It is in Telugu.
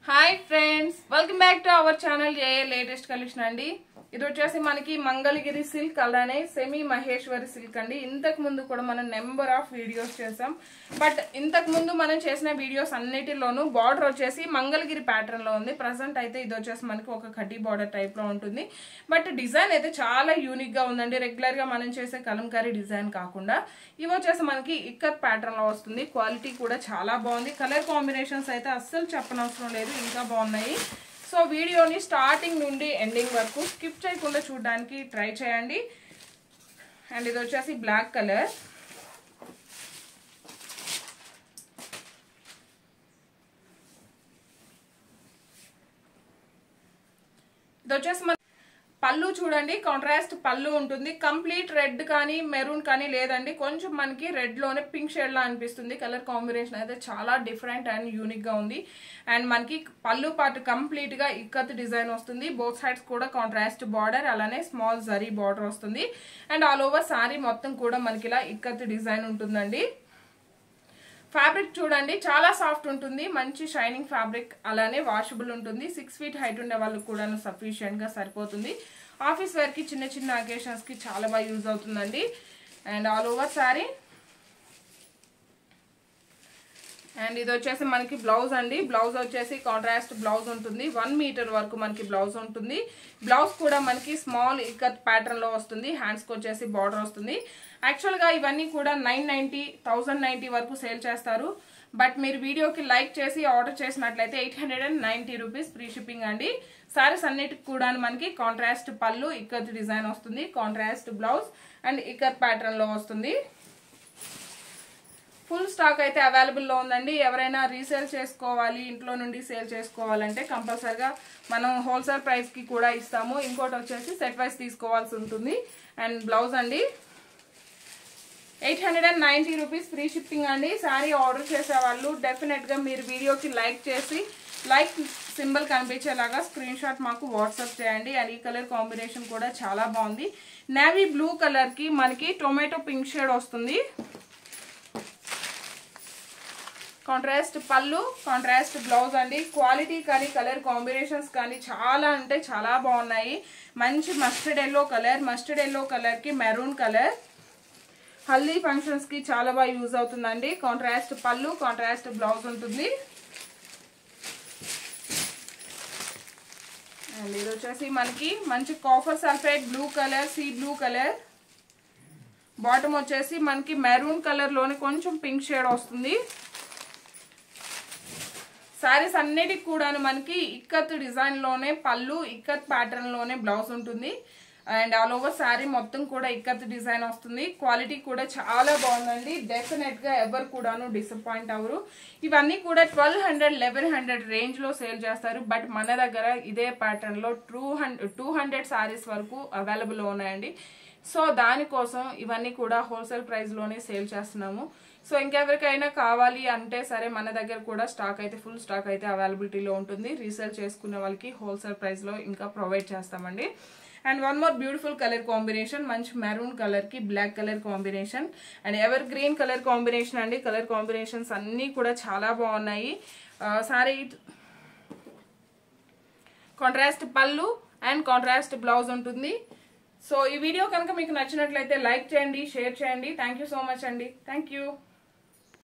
Hi friends welcome back to our channel ये लेटेस्ट कलेक्शन अंडी ఇది వచ్చేసి మనకి మంగళగిరి సిల్క్ అలానే సెమీ మహేశ్వరి సిల్క్ అండి. ఇంతకు ముందు కూడా మనం నెంబర్ ఆఫ్ వీడియోస్ చేసాం. బట్ ఇంతకు ముందు మనం చేసిన వీడియోస్ అన్నిటిలోనూ బార్డర్ వచ్చేసి మంగళగిరి ప్యాటర్న్ లో ఉంది. ప్రెజెంట్ అయితే ఇది వచ్చేసి మనకి ఒక కడ్డీ బార్డర్ టైప్ లో ఉంటుంది. బట్ డిజైన్ అయితే చాలా యూనిక్ గా ఉందండి. రెగ్యులర్ గా మనం చేసే కలంకారీ డిజైన్ కాకుండా ఇవి వచ్చేసి మనకి ఇక్కత్ ప్యాటర్న్ లో వస్తుంది. క్వాలిటీ కూడా చాలా బాగుంది. కలర్ కాంబినేషన్స్ అయితే అస్సలు చెప్పనవసరం లేదు, ఇంకా బాగున్నాయి. సో వీడియోని స్టార్టింగ్ నుండి ఎండింగ్ వరకు స్కిప్ చేయకుండా చూడడానికి ట్రై చేయండి. అండ్ ఇది వచ్చేసి బ్లాక్ కలర్. ఇది వచ్చేసి మన పళ్ళు చూడండి, కాంట్రాస్ట్ పళ్ళు ఉంటుంది. కంప్లీట్ రెడ్ కానీ మెరూన్ కానీ లేదండి, కొంచెం మనకి రెడ్ లోనే పింక్ షేడ్ లా అనిపిస్తుంది. కలర్ కాంబినేషన్ అయితే చాలా డిఫరెంట్ అండ్ యూనిక్ గా ఉంది. అండ్ మనకి పళ్ళు పార్ట్ కంప్లీట్ గా ఇక్కత్ డిజైన్ వస్తుంది. బోత్ సైడ్స్ కూడా కాంట్రాస్ట్ బార్డర్ అలానే స్మాల్ జరీ బార్డర్ వస్తుంది. అండ్ ఆల్ ఓవర్ సారీ మొత్తం కూడా మనకి ఇలా ఇక్కత్ డిజైన్ ఉంటుందండి. ఫ్యాబ్రిక్ చూడండి, చాలా సాఫ్ట్ ఉంటుంది. మంచి షైనింగ్ ఫ్యాబ్రిక్, అలానే వాషబుల్ ఉంటుంది. 6 feet హైట్ ఉండే వాళ్ళకి కూడా సఫిషియెంట్ గా సరిపోతుంది. ఆఫీస్ వేర్ కి చిన్న చిన్న అకేషన్స్ కి చాలా బాగా యూజ్ అవుతుందండి. And all over sorry. And ఇది వచ్చేసి మనకి బ్లౌజ్ అండి. బ్లౌజ్ వచ్చేసి కాంట్రాస్ట్ బ్లౌజ్ ఉంటుంది. 1 meter వరకు మనకి బ్లౌజ్ ఉంటుంది. బ్లౌజ్ కూడా మనకి స్మాల్ ఇక్కత్ ప్యాటర్న్ లో వస్తుంది. హ్యాండ్స్ కి వచ్చేసి బార్డర్ వస్తుంది. యాక్చువల్ గా ఇవన్నీ కూడా 990, 1090 వరకు సేల్ చేస్తారు. బట్ మీరు వీడియోకి లైక్ చేసి ఆర్డర్ చేసినట్లయితే 890 రూపీస్ ఫ్రీ షిప్పింగ్ అండి. సారీస్ అన్నిటికి కూడా మనకి కాంట్రాస్ట్ పళ్ళు, ఇక్కత్ డిజైన్ వస్తుంది. Contrast blouse and ikat pattern లో వస్తుంది. ఫుల్ స్టాక్ అయితే అవైలబుల్ లో ఉందండి. ఎవరైనా రీసేల్ చేసుకోవాలి, ఇంట్లో నుండి సేల్ చేసుకోవాలంటే కంపల్సరిగా మనం హోల్సేల్ ప్రైస్ కి కూడా ఇస్తాము. ఇంకోటి వచ్చేసి సెట్ వైస్ తీసుకోవాల్సి ఉంటుంది. అండ్ బ్లౌజ్ అండి 890 రూపీస్ ఫ్రీ షిప్పింగ్ అండి. సారీ ఆర్డర్ చేసే వాళ్ళు డెఫినెట్ గా మీరు వీడియోకి లైక్ చేసి లైక్ సింబల్ కనిపించేలాగా స్క్రీన్ షాట్ మాకు వాట్సాప్ చేయండి. అండ్ ఈ కలర్ కాంబినేషన్ కూడా చాలా బాగుంది. నేవీ బ్లూ కలర్ కి మనకి టొమాటో పింక్ షేడ్ వస్తుంది. కాంట్రాస్ట్ పళ్ళు, కాంట్రాస్ట్ బ్లౌజ్ అండి. క్వాలిటీ కానీ కలర్ కాంబినేషన్స్ కానీ చాలా అంటే చాలా బాగున్నాయి. మంచి mustard yellow colour, mustard yellow colour కి మెరూన్ కలర్. హల్దీ ఫంక్షన్స్ కి చాలా బాగా యూజ్ అవుతుందండి. కాంట్రాస్ట్ పళ్ళు, కాంట్రాస్ట్ బ్లౌజ్ ఉంటుంది. అండ్ ఇది వచ్చేసి మనకి మంచి copper sulphate blue colour, sea blue colour. Bottom వచ్చేసి మనకి మెరూన్ కలర్ లోనే కొంచెం పింక్ షేడ్ వస్తుంది. సారీస్ అన్నిటికి కూడా మనకి ఇక్కత్ డిజైన్ లోనే పళ్ళు, ఇక్కత్ ప్యాటర్న్ లోనే బ్లౌజ్ ఉంటుంది. అండ్ ఆల్ ఓవర్ సారీ మొత్తం కూడా ఇక్కత్ డిజైన్ వస్తుంది. క్వాలిటీ కూడా చాలా బాగుందండి. డెఫినెట్ గా ఎవరు కూడాను డిసప్పాయింట్ అవ్వరు. ఇవన్నీ కూడా 1200, 1100 రేంజ్ లో సేల్ చేస్తారు. బట్ మన దగ్గర ఇదే ప్యాటర్న్ లో 200 సారీస్ వరకు అవైలబుల్ ఉన్నాయండి. సో దానికోసం ఇవన్నీ కూడా హోల్సేల్ ప్రైస్ లోనే సేల్ చేస్తున్నాము. సో ఇంకెవరికైనా కావాలి అంటే సరే మన దగ్గర కూడా స్టాక్ అయితే ఫుల్ స్టాక్ అయితే అవైలబిలిటీలో ఉంటుంది. రీసేల్ చేసుకునే వాళ్ళకి హోల్సేల్ ప్రైస్ లో ఇంకా ప్రొవైడ్ చేస్తామండి. And one more beautiful colour combination, మంచి మెరూన్ కలర్ కి black colour combination and evergreen colour combination అండి. కలర్ కాంబినేషన్స్ అన్ని కూడా చాలా బాగున్నాయి. సారీ కాంట్రాస్ట్ పళ్ళు అండ్ కాంట్రాస్ట్ బ్లౌజ్ ఉంటుంది. సో ఈ వీడియో కనుక మీకు నచ్చినట్లయితే లైక్ చేయండి, షేర్ చేయండి. థ్యాంక్ యూ సో మచ్ అండి. Thank you.